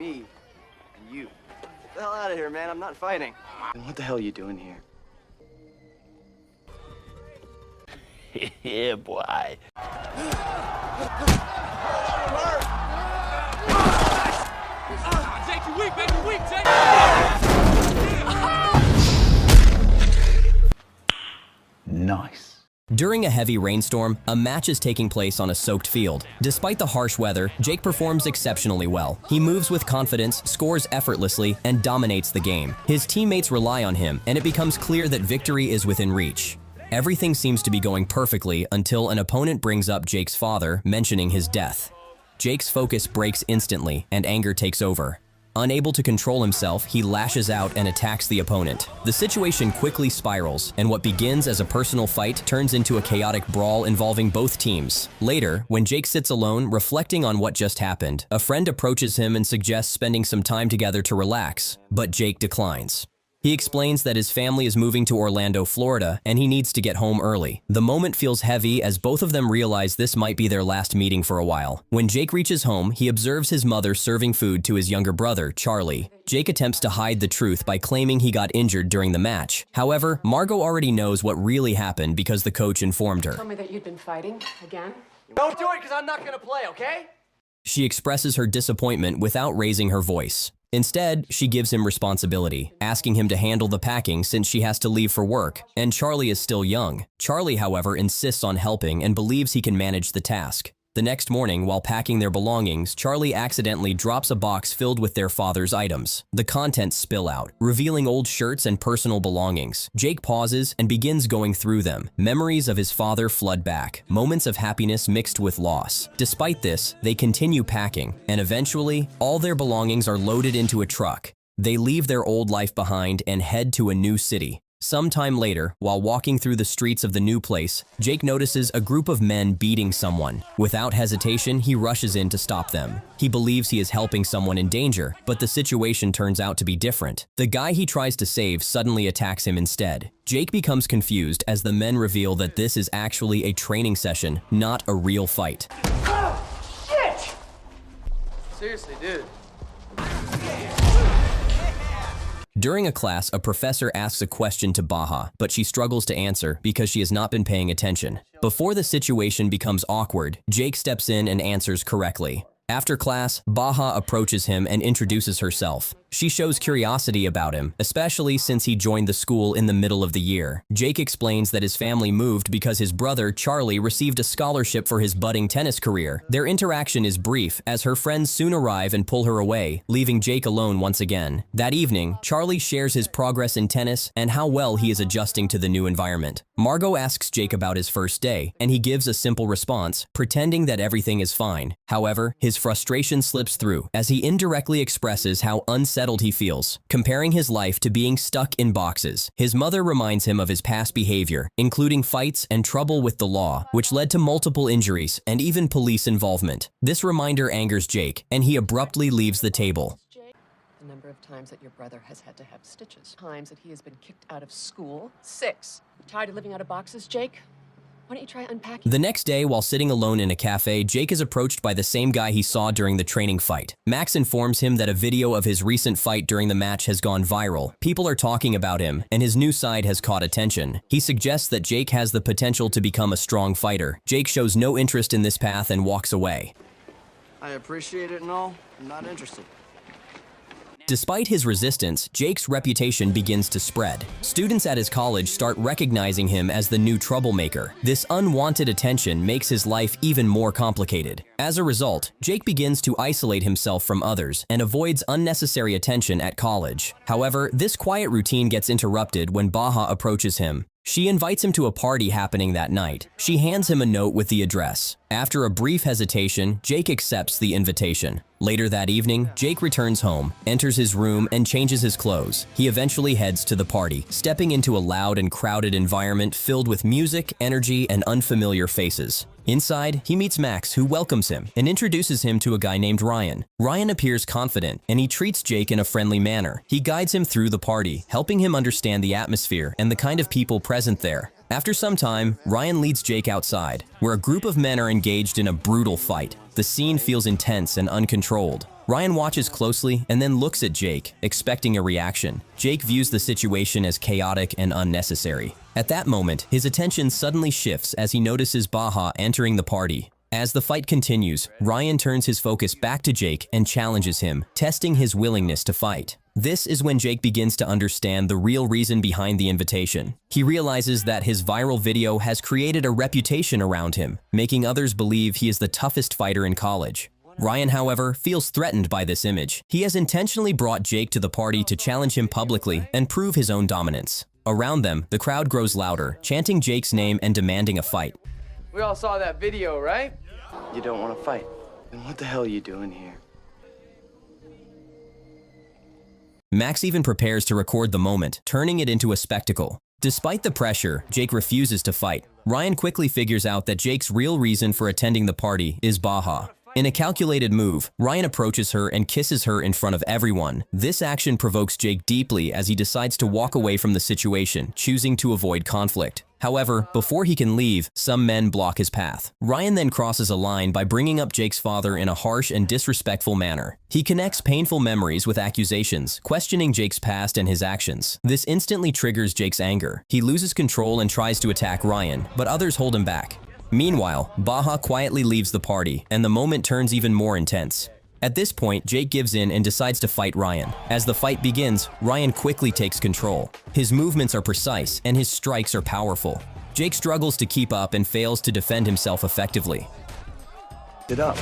Me and you. Get the hell out of here, man. I'm not fighting. And what the hell are you doing here? Yeah, boy. Jake, you weak, baby, weak, Jake! Nice. During a heavy rainstorm, a match is taking place on a soaked field. Despite the harsh weather, Jake performs exceptionally well. He moves with confidence, scores effortlessly, and dominates the game. His teammates rely on him, and it becomes clear that victory is within reach. Everything seems to be going perfectly until an opponent brings up Jake's father, mentioning his death. Jake's focus breaks instantly, and anger takes over. Unable to control himself, he lashes out and attacks the opponent. The situation quickly spirals, and what begins as a personal fight turns into a chaotic brawl involving both teams. Later, when Jake sits alone, reflecting on what just happened, a friend approaches him and suggests spending some time together to relax, but Jake declines. He explains that his family is moving to Orlando, Florida, and he needs to get home early. The moment feels heavy as both of them realize this might be their last meeting for a while. When Jake reaches home, he observes his mother serving food to his younger brother, Charlie. Jake attempts to hide the truth by claiming he got injured during the match. However, Margot already knows what really happened because the coach informed her. Tell me that you'd been fighting again? Don't do it, because I'm not gonna play, okay? She expresses her disappointment without raising her voice. Instead, she gives him responsibility, asking him to handle the packing since she has to leave for work, and Charlie is still young. Charlie, however, insists on helping and believes he can manage the task. The next morning, while packing their belongings, Charlie accidentally drops a box filled with their father's items. The contents spill out, revealing old shirts and personal belongings. Jake pauses and begins going through them. Memories of his father flood back, moments of happiness mixed with loss. Despite this, they continue packing, and eventually, all their belongings are loaded into a truck. They leave their old life behind and head to a new city. Sometime later, while walking through the streets of the new place, Jake notices a group of men beating someone. Without hesitation, he rushes in to stop them. He believes he is helping someone in danger, but the situation turns out to be different. The guy he tries to save suddenly attacks him instead. Jake becomes confused as the men reveal that this is actually a training session, not a real fight. Shit! Seriously, dude. During a class, a professor asks a question to Baha, but she struggles to answer because she has not been paying attention. Before the situation becomes awkward, Jake steps in and answers correctly. After class, Baha approaches him and introduces herself. She shows curiosity about him, especially since he joined the school in the middle of the year. Jake explains that his family moved because his brother, Charlie, received a scholarship for his budding tennis career. Their interaction is brief, as her friends soon arrive and pull her away, leaving Jake alone once again. That evening, Charlie shares his progress in tennis and how well he is adjusting to the new environment. Margot asks Jake about his first day, and he gives a simple response, pretending that everything is fine. However, his frustration slips through, as he indirectly expresses how unsettled he feels, comparing his life to being stuck in boxes. His mother reminds him of his past behavior, including fights and trouble with the law, which led to multiple injuries and even police involvement. This reminder angers Jake, and he abruptly leaves the table. The number of times that your brother has had to have stitches. Times that he has been kicked out of school. 6. Tired of living out of boxes, Jake? Why don't you try unpacking? The next day, while sitting alone in a cafe, Jake is approached by the same guy he saw during the training fight. Max informs him that a video of his recent fight during the match has gone viral. People are talking about him, and his new side has caught attention. He suggests that Jake has the potential to become a strong fighter. Jake shows no interest in this path and walks away. I appreciate it and all. I'm not interested. Despite his resistance, Jake's reputation begins to spread. Students at his college start recognizing him as the new troublemaker. This unwanted attention makes his life even more complicated. As a result, Jake begins to isolate himself from others and avoids unnecessary attention at college. However, this quiet routine gets interrupted when Baha approaches him. She invites him to a party happening that night. She hands him a note with the address. After a brief hesitation, Jake accepts the invitation. Later that evening, Jake returns home, enters his room, and changes his clothes. He eventually heads to the party, stepping into a loud and crowded environment filled with music, energy, and unfamiliar faces. Inside, he meets Max, who welcomes him and introduces him to a guy named Ryan. Ryan appears confident, and he treats Jake in a friendly manner. He guides him through the party, helping him understand the atmosphere and the kind of people present there. After some time, Ryan leads Jake outside, where a group of men are engaged in a brutal fight. The scene feels intense and uncontrolled. Ryan watches closely and then looks at Jake, expecting a reaction. Jake views the situation as chaotic and unnecessary. At that moment, his attention suddenly shifts as he notices Baja entering the party. As the fight continues, Ryan turns his focus back to Jake and challenges him, testing his willingness to fight. This is when Jake begins to understand the real reason behind the invitation. He realizes that his viral video has created a reputation around him, making others believe he is the toughest fighter in college. Ryan, however, feels threatened by this image. He has intentionally brought Jake to the party to challenge him publicly and prove his own dominance. Around them, the crowd grows louder, chanting Jake's name and demanding a fight. We all saw that video, right? You don't want to fight. Then what the hell are you doing here? Max even prepares to record the moment, turning it into a spectacle. Despite the pressure, Jake refuses to fight. Ryan quickly figures out that Jake's real reason for attending the party is Baja. In a calculated move, Ryan approaches her and kisses her in front of everyone. This action provokes Jake deeply as he decides to walk away from the situation, choosing to avoid conflict. However, before he can leave, some men block his path. Ryan then crosses a line by bringing up Jake's father in a harsh and disrespectful manner. He connects painful memories with accusations, questioning Jake's past and his actions. This instantly triggers Jake's anger. He loses control and tries to attack Ryan, but others hold him back. Meanwhile, Baja quietly leaves the party, and the moment turns even more intense. At this point, Jake gives in and decides to fight Ryan. As the fight begins, Ryan quickly takes control. His movements are precise, and his strikes are powerful. Jake struggles to keep up and fails to defend himself effectively. Get up.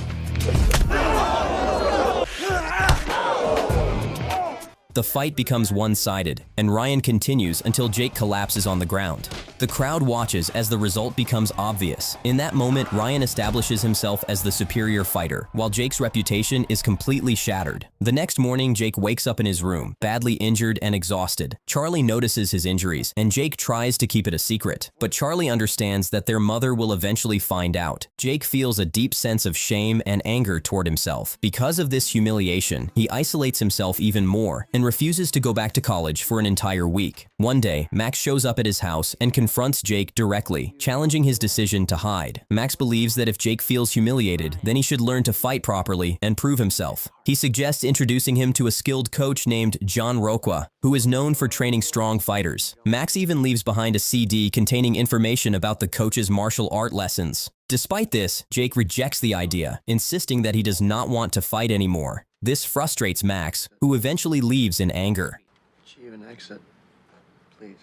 The fight becomes one-sided, and Ryan continues until Jake collapses on the ground. The crowd watches as the result becomes obvious. In that moment, Ryan establishes himself as the superior fighter, while Jake's reputation is completely shattered. The next morning, Jake wakes up in his room, badly injured and exhausted. Charlie notices his injuries, and Jake tries to keep it a secret. But Charlie understands that their mother will eventually find out. Jake feels a deep sense of shame and anger toward himself. Because of this humiliation, he isolates himself even more and refuses to go back to college for an entire week. One day, Max shows up at his house and confronts Jake directly, challenging his decision to hide. Max believes that if Jake feels humiliated, then he should learn to fight properly and prove himself. He suggests introducing him to a skilled coach named John Roqua, who is known for training strong fighters. Max even leaves behind a CD containing information about the coach's martial art lessons. Despite this, Jake rejects the idea, insisting that he does not want to fight anymore. This frustrates Max, who eventually leaves in anger. Achieve an exit, please.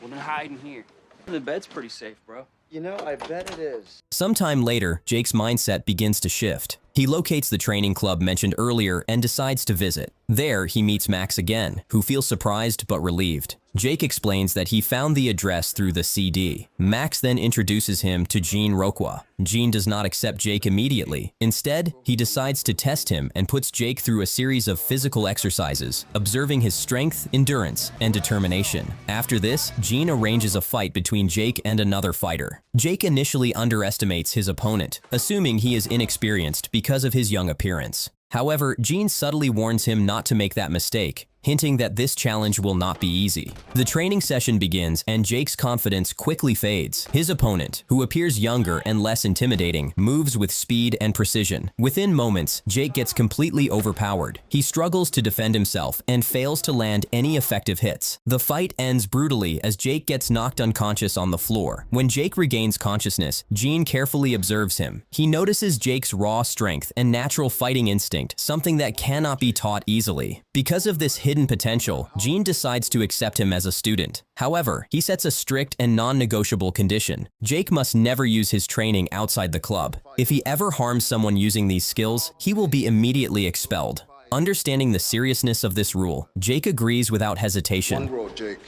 We're gonna hide in here. The bed's pretty safe, bro. You know, I bet it is. Sometime later, Jake's mindset begins to shift. He locates the training club mentioned earlier and decides to visit. There, he meets Max again, who feels surprised but relieved. Jake explains that he found the address through the CD. Max then introduces him to Gene Roqua. Gene does not accept Jake immediately. Instead, he decides to test him and puts Jake through a series of physical exercises, observing his strength, endurance, and determination. After this, Gene arranges a fight between Jake and another fighter. Jake initially underestimates his opponent, assuming he is inexperienced because of his young appearance. However, Gene subtly warns him not to make that mistake, hinting that this challenge will not be easy. The training session begins and Jake's confidence quickly fades. His opponent, who appears younger and less intimidating, moves with speed and precision. Within moments, Jake gets completely overpowered. He struggles to defend himself and fails to land any effective hits. The fight ends brutally as Jake gets knocked unconscious on the floor. When Jake regains consciousness, Gene carefully observes him. He notices Jake's raw strength and natural fighting instinct, something that cannot be taught easily. Because of this hidden potential, Gene decides to accept him as a student. However, he sets a strict and non-negotiable condition. Jake must never use his training outside the club. If he ever harms someone using these skills, he will be immediately expelled. Understanding the seriousness of this rule, Jake agrees without hesitation. One rule, Jake.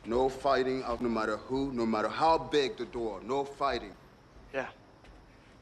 No fighting out no matter who, no matter how big the door. No fighting. Yeah.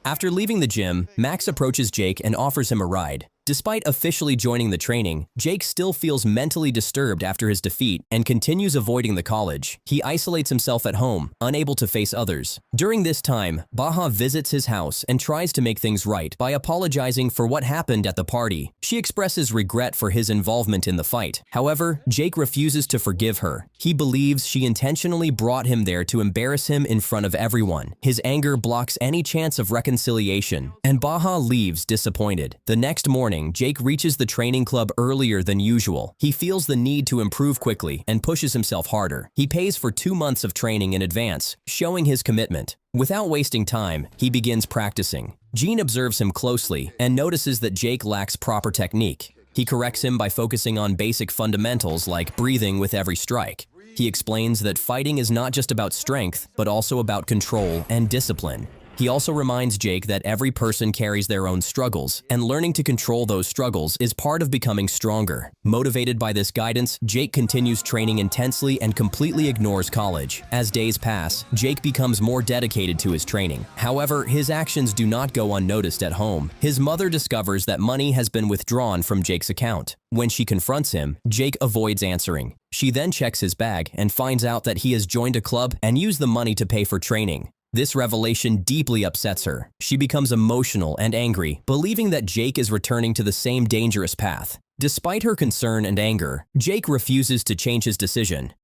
After leaving the gym, Max approaches Jake and offers him a ride. Despite officially joining the training, Jake still feels mentally disturbed after his defeat and continues avoiding the college. He isolates himself at home, unable to face others. During this time, Baha visits his house and tries to make things right by apologizing for what happened at the party. She expresses regret for his involvement in the fight. However, Jake refuses to forgive her. He believes she intentionally brought him there to embarrass him in front of everyone. His anger blocks any chance of reconciliation, and Baha leaves disappointed. The next morning, Jake reaches the training club earlier than usual. He feels the need to improve quickly and pushes himself harder. He pays for 2 months of training in advance, showing his commitment. Without wasting time, he begins practicing. Gene observes him closely and notices that Jake lacks proper technique. He corrects him by focusing on basic fundamentals like breathing with every strike. He explains that fighting is not just about strength, but also about control and discipline. He also reminds Jake that every person carries their own struggles, and learning to control those struggles is part of becoming stronger. Motivated by this guidance, Jake continues training intensely and completely ignores college. As days pass, Jake becomes more dedicated to his training. However, his actions do not go unnoticed at home. His mother discovers that money has been withdrawn from Jake's account. When she confronts him, Jake avoids answering. She then checks his bag and finds out that he has joined a club and used the money to pay for training. This revelation deeply upsets her. She becomes emotional and angry, believing that Jake is returning to the same dangerous path. Despite her concern and anger, Jake refuses to change his decision.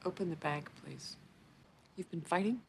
Open the bag, please. You've been fighting?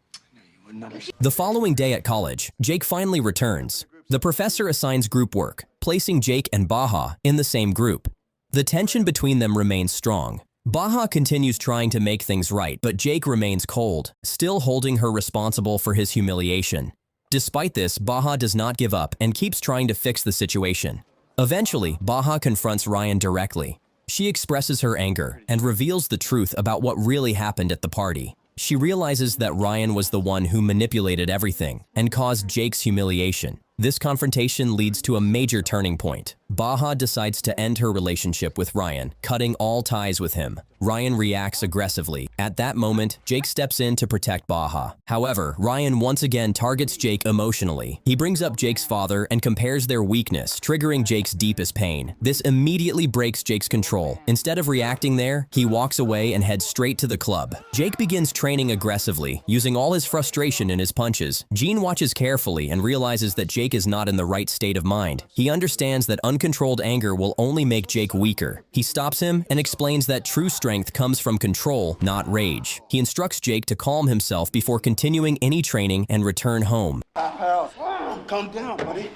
The following day at college, Jake finally returns. The professor assigns group work, placing Jake and Baha in the same group. The tension between them remains strong. Baha continues trying to make things right, but Jake remains cold, still holding her responsible for his humiliation. Despite this, Baha does not give up and keeps trying to fix the situation. Eventually, Baha confronts Ryan directly. She expresses her anger and reveals the truth about what really happened at the party. She realizes that Ryan was the one who manipulated everything and caused Jake's humiliation. This confrontation leads to a major turning point. Baha decides to end her relationship with Ryan, cutting all ties with him. Ryan reacts aggressively. At that moment, Jake steps in to protect Baha. However, Ryan once again targets Jake emotionally. He brings up Jake's father and compares their weakness, triggering Jake's deepest pain. This immediately breaks Jake's control. Instead of reacting there, he walks away and heads straight to the club. Jake begins training aggressively, using all his frustration in his punches. Gene watches carefully and realizes that Jake is not in the right state of mind. He understands that uncontrolled anger will only make Jake weaker. He stops him and explains that true strength comes from control, not rage. He instructs Jake to calm himself before continuing any training and return home. Calm down, buddy.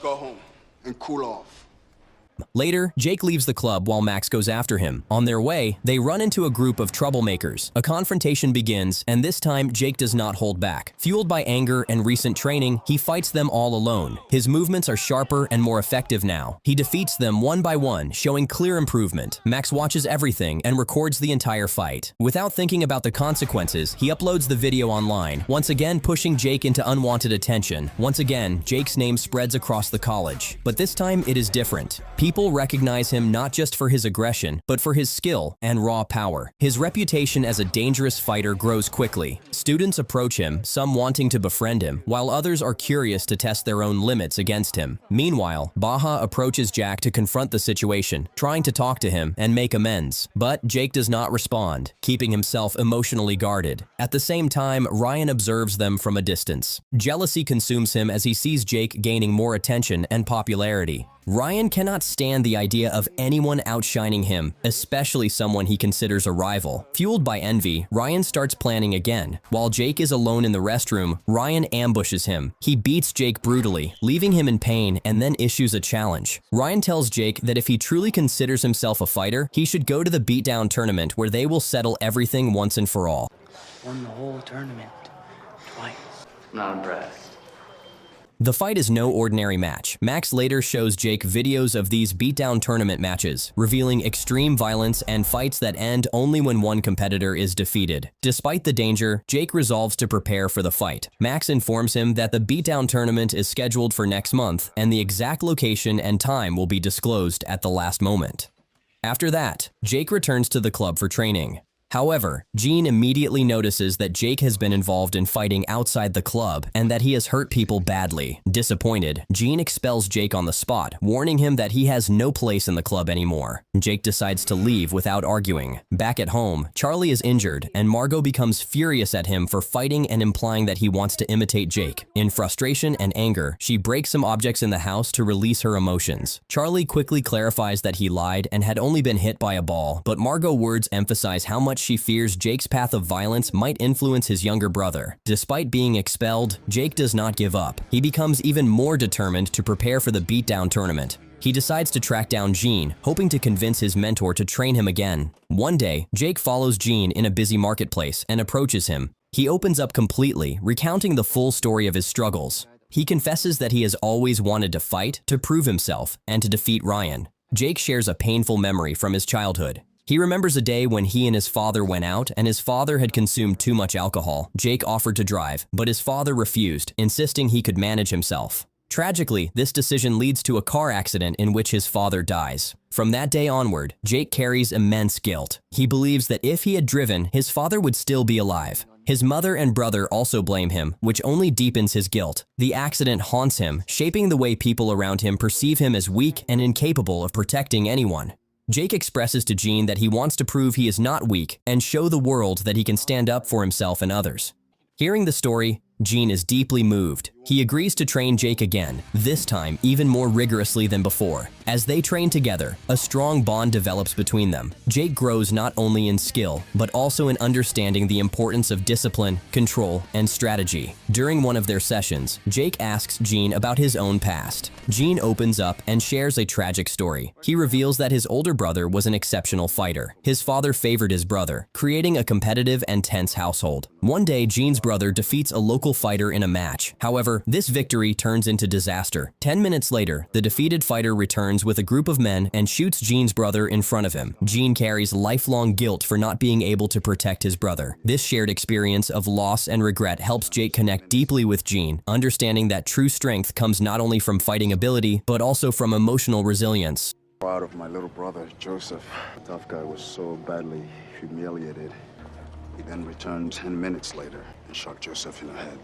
Go home and cool off. Later, Jake leaves the club while Max goes after him. On their way, they run into a group of troublemakers. A confrontation begins, and this time, Jake does not hold back. Fueled by anger and recent training, he fights them all alone. His movements are sharper and more effective now. He defeats them one by one, showing clear improvement. Max watches everything and records the entire fight. Without thinking about the consequences, he uploads the video online, once again pushing Jake into unwanted attention. Once again, Jake's name spreads across the college. But this time, it is different. People recognize him not just for his aggression, but for his skill and raw power. His reputation as a dangerous fighter grows quickly. Students approach him, some wanting to befriend him, while others are curious to test their own limits against him. Meanwhile, Baha approaches Jack to confront the situation, trying to talk to him and make amends. But Jake does not respond, keeping himself emotionally guarded. At the same time, Ryan observes them from a distance. Jealousy consumes him as he sees Jake gaining more attention and popularity. Ryan cannot stand the idea of anyone outshining him, especially someone he considers a rival. Fueled by envy, Ryan starts planning again. While Jake is alone in the restroom, Ryan ambushes him. He beats Jake brutally, leaving him in pain, and then issues a challenge. Ryan tells Jake that if he truly considers himself a fighter, he should go to the beatdown tournament where they will settle everything once and for all. Won the whole tournament twice. I'm not impressed. The fight is no ordinary match. Max later shows Jake videos of these beatdown tournament matches, revealing extreme violence and fights that end only when one competitor is defeated. Despite the danger, Jake resolves to prepare for the fight. Max informs him that the beatdown tournament is scheduled for next month, and the exact location and time will be disclosed at the last moment. After that, Jake returns to the club for training. However, Gene immediately notices that Jake has been involved in fighting outside the club and that he has hurt people badly. Disappointed, Gene expels Jake on the spot, warning him that he has no place in the club anymore. Jake decides to leave without arguing. Back at home, Charlie is injured, and Margot becomes furious at him for fighting and implying that he wants to imitate Jake. In frustration and anger, she breaks some objects in the house to release her emotions. Charlie quickly clarifies that he lied and had only been hit by a ball, but Margot's words emphasize how much she fears Jake's path of violence might influence his younger brother. Despite being expelled, Jake does not give up. He becomes even more determined to prepare for the beatdown tournament. He decides to track down Gene, hoping to convince his mentor to train him again. One day, Jake follows Gene in a busy marketplace and approaches him. He opens up completely, recounting the full story of his struggles. He confesses that he has always wanted to fight, to prove himself, and to defeat Ryan. Jake shares a painful memory from his childhood. He remembers a day when he and his father went out and his father had consumed too much alcohol. Jake offered to drive, but his father refused, insisting he could manage himself. Tragically, this decision leads to a car accident in which his father dies. From that day onward, Jake carries immense guilt. He believes that if he had driven, his father would still be alive. His mother and brother also blame him, which only deepens his guilt. The accident haunts him, shaping the way people around him perceive him as weak and incapable of protecting anyone. Jake expresses to Gene that he wants to prove he is not weak and show the world that he can stand up for himself and others. Hearing the story, Gene is deeply moved. He agrees to train Jake again, this time even more rigorously than before. As they train together, a strong bond develops between them. Jake grows not only in skill, but also in understanding the importance of discipline, control, and strategy. During one of their sessions, Jake asks Gene about his own past. Gene opens up and shares a tragic story. He reveals that his older brother was an exceptional fighter. His father favored his brother, creating a competitive and tense household. One day, Gene's brother defeats a local fighter in a match. However, this victory turns into disaster. 10 minutes later, the defeated fighter returns with a group of men and shoots Gene's brother in front of him. Gene carries lifelong guilt for not being able to protect his brother. This shared experience of loss and regret helps Jake connect deeply with Gene, understanding that true strength comes not only from fighting ability, but also from emotional resilience. Proud of my little brother, Joseph. The tough guy was so badly humiliated. He then returned 10 minutes later and shot Joseph in the head.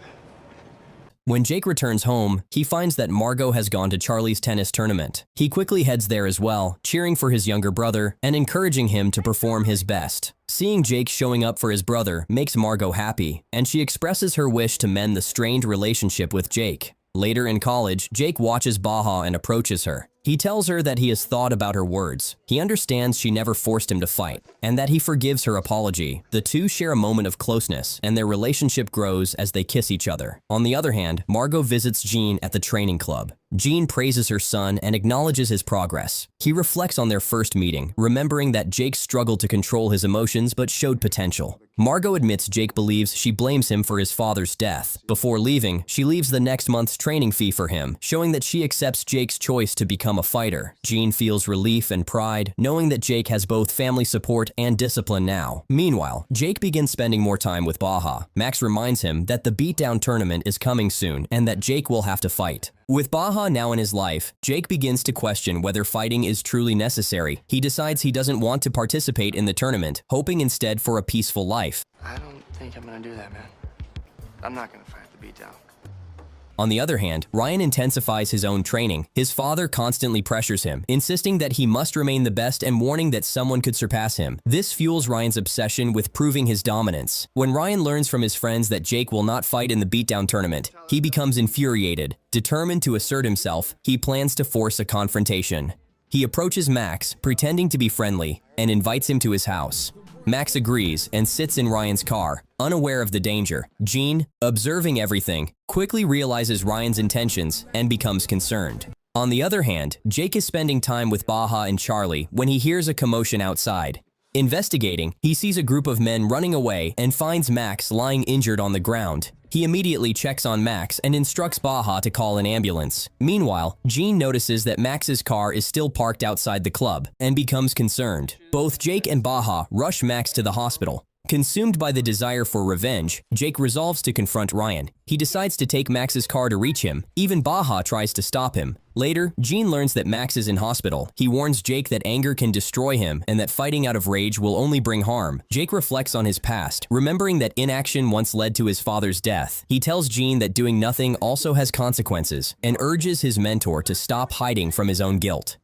When Jake returns home, he finds that Margot has gone to Charlie's tennis tournament. He quickly heads there as well, cheering for his younger brother and encouraging him to perform his best. Seeing Jake showing up for his brother makes Margot happy, and she expresses her wish to mend the strained relationship with Jake. Later in college, Jake watches Baja and approaches her. He tells her that he has thought about her words. He understands she never forced him to fight, and that he forgives her apology. The two share a moment of closeness, and their relationship grows as they kiss each other. On the other hand, Margot visits Gene at the training club. Gene praises her son and acknowledges his progress. He reflects on their first meeting, remembering that Jake struggled to control his emotions but showed potential. Margot admits Jake believes she blames him for his father's death. Before leaving, she leaves the next month's training fee for him, showing that she accepts Jake's choice to become a fighter. Gene feels relief and pride, knowing that Jake has both family support and discipline now. Meanwhile, Jake begins spending more time with Baja. Max reminds him that the beatdown tournament is coming soon and that Jake will have to fight. With Baja now in his life, Jake begins to question whether fighting is truly necessary. He decides he doesn't want to participate in the tournament, hoping instead for a peaceful life. I don't think I'm gonna do that, man. I'm not gonna fight the beatdown. On the other hand, Ryan intensifies his own training. His father constantly pressures him, insisting that he must remain the best and warning that someone could surpass him. This fuels Ryan's obsession with proving his dominance. When Ryan learns from his friends that Jake will not fight in the beatdown tournament, he becomes infuriated. Determined to assert himself, he plans to force a confrontation. He approaches Max, pretending to be friendly, and invites him to his house. Max agrees and sits in Ryan's car, unaware of the danger. Gene, observing everything, quickly realizes Ryan's intentions and becomes concerned. On the other hand, Jake is spending time with Baja and Charlie when he hears a commotion outside. Investigating, he sees a group of men running away and finds Max lying injured on the ground. He immediately checks on Max and instructs Baja to call an ambulance. Meanwhile, Gene notices that Max's car is still parked outside the club and becomes concerned. Both Jake and Baja rush Max to the hospital. Consumed by the desire for revenge, Jake resolves to confront Ryan. He decides to take Max's car to reach him. Even Baja tries to stop him. Later, Gene learns that Max is in hospital. He warns Jake that anger can destroy him and that fighting out of rage will only bring harm. Jake reflects on his past, remembering that inaction once led to his father's death. He tells Gene that doing nothing also has consequences and urges his mentor to stop hiding from his own guilt.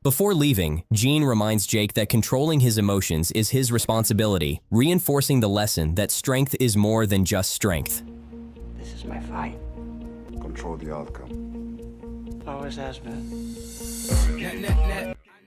Before leaving, Gene reminds Jake that controlling his emotions is his responsibility, reinforcing the lesson that strength is more than just strength. This is my fight. Control the outcome. Always has been.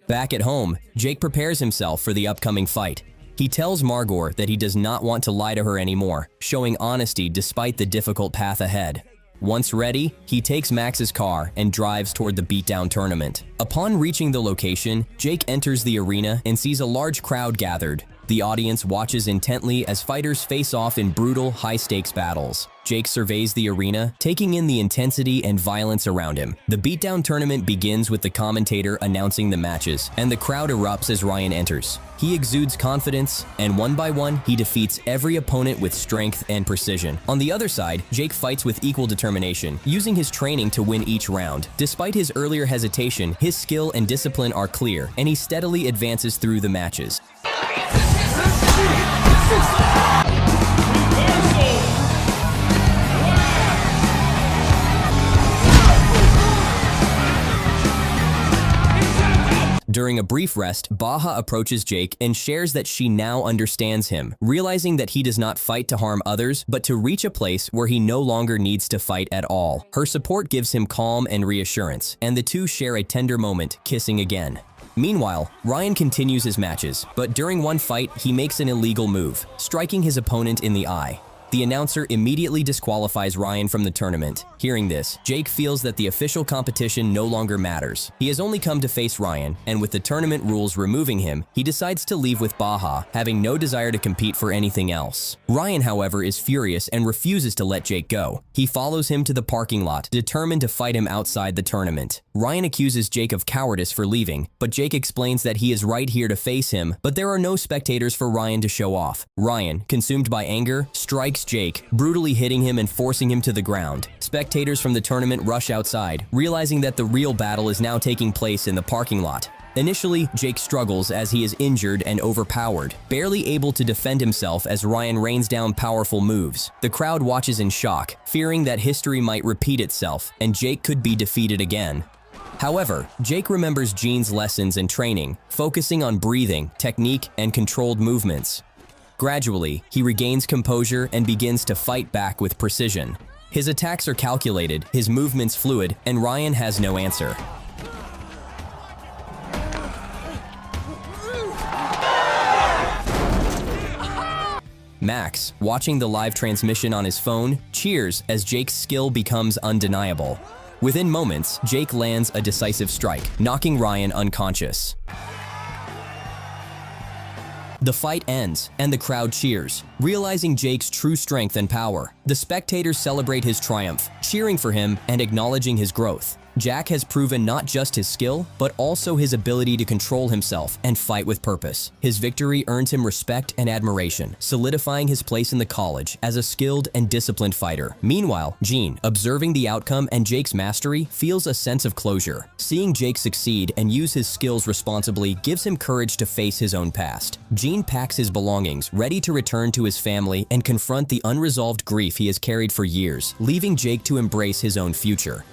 Back at home, Jake prepares himself for the upcoming fight. He tells Margot that he does not want to lie to her anymore, showing honesty despite the difficult path ahead. Once ready, he takes Max's car and drives toward the beatdown tournament. Upon reaching the location, Jake enters the arena and sees a large crowd gathered. The audience watches intently as fighters face off in brutal, high-stakes battles. Jake surveys the arena, taking in the intensity and violence around him. The beatdown tournament begins with the commentator announcing the matches, and the crowd erupts as Ryan enters. He exudes confidence, and one by one, he defeats every opponent with strength and precision. On the other side, Jake fights with equal determination, using his training to win each round. Despite his earlier hesitation, his skill and discipline are clear, and he steadily advances through the matches. During a brief rest, Baja approaches Jake and shares that she now understands him, realizing that he does not fight to harm others, but to reach a place where he no longer needs to fight at all. Her support gives him calm and reassurance, and the two share a tender moment, kissing again. Meanwhile, Ryan continues his matches, but during one fight, he makes an illegal move, striking his opponent in the eye. The announcer immediately disqualifies Ryan from the tournament. Hearing this, Jake feels that the official competition no longer matters. He has only come to face Ryan, and with the tournament rules removing him, he decides to leave with Baja, having no desire to compete for anything else. Ryan, however, is furious and refuses to let Jake go. He follows him to the parking lot, determined to fight him outside the tournament. Ryan accuses Jake of cowardice for leaving, but Jake explains that he is right here to face him, but there are no spectators for Ryan to show off. Ryan, consumed by anger, strikes Jake, brutally hitting him and forcing him to the ground. Spectators from the tournament rush outside, realizing that the real battle is now taking place in the parking lot. Initially, Jake struggles as he is injured and overpowered, barely able to defend himself as Ryan rains down powerful moves. The crowd watches in shock, fearing that history might repeat itself and Jake could be defeated again. However, Jake remembers Gene's lessons and training, focusing on breathing, technique, and controlled movements. Gradually, he regains composure and begins to fight back with precision. His attacks are calculated, his movements fluid, and Ryan has no answer. Max, watching the live transmission on his phone, cheers as Jake's skill becomes undeniable. Within moments, Jake lands a decisive strike, knocking Ryan unconscious. The fight ends, and the crowd cheers, realizing Jake's true strength and power. The spectators celebrate his triumph, cheering for him and acknowledging his growth. Jack has proven not just his skill, but also his ability to control himself and fight with purpose. His victory earns him respect and admiration, solidifying his place in the college as a skilled and disciplined fighter. Meanwhile, Gene, observing the outcome and Jake's mastery, feels a sense of closure. Seeing Jake succeed and use his skills responsibly gives him courage to face his own past. Gene packs his belongings, ready to return to his family and confront the unresolved grief he has carried for years, leaving Jake to embrace his own future.